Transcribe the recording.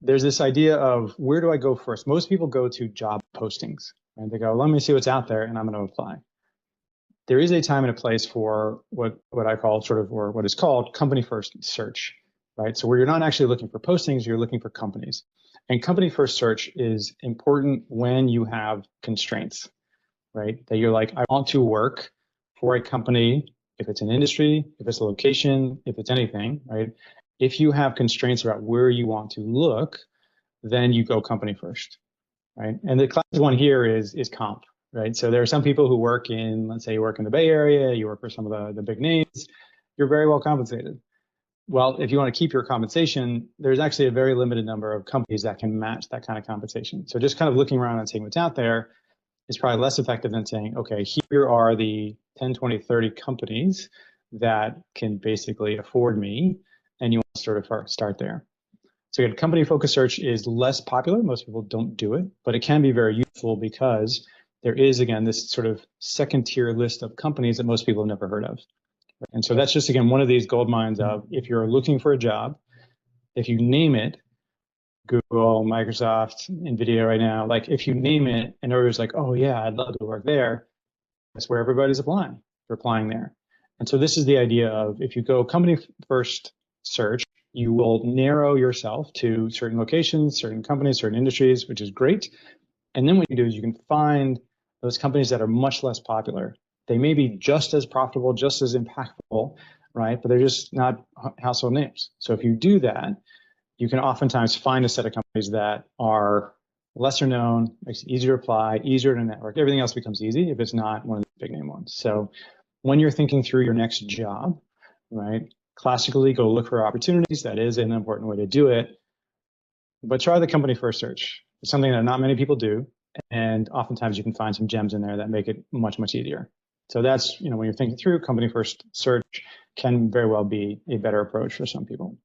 there's this idea of where do I go first? Most people go to job postings and they go, let me see what's out there and I'm going to apply. There is a time and a place for what I call sort of, or what is called company first search, right? So where you're not actually looking for postings, you're looking for companies. And company first search is important when you have constraints, right? That you're like, I want to work for a company, if it's an industry, if it's a location, if it's anything, right? If you have constraints about where you want to look, then you go company first, right? And the classic one here is comp, right? So there are some people who work in, let's say you work in the Bay Area, you work for some of the big names, you're very well compensated. Well, if you want to keep your compensation, there's actually a very limited number of companies that can match that kind of compensation. So just kind of looking around and seeing what's out there is probably less effective than saying, okay, here are the 10, 20, 30 companies that can basically afford me, and you want to sort of start there. So again, company focus search is less popular. Most people don't do it, but it can be very useful because there is, again, this sort of second tier list of companies that most people have never heard of. And so that's just, again, one of these gold mines of if you're looking for a job, if you name it, Google, Microsoft, NVIDIA right now, like if you name it and everybody's like, oh yeah, I'd love to work there, that's where everybody's applying. They're applying there. And so this is the idea of if you go company first search, you will narrow yourself to certain locations, certain companies, certain industries, which is great. And then what you do is you can find those companies that are much less popular. They may be just as profitable, just as impactful, right? But they're just not household names. So if you do that, you can oftentimes find a set of companies that are lesser known, makes it easier to apply, easier to network. Everything else becomes easy if it's not one of the big name ones. So when you're thinking through your next job, right, classically go look for opportunities. That is an important way to do it. But try the company first search. It's something that not many people do. And oftentimes you can find some gems in there that make it much, much easier. So that's, when you're thinking through, company first search can very well be a better approach for some people.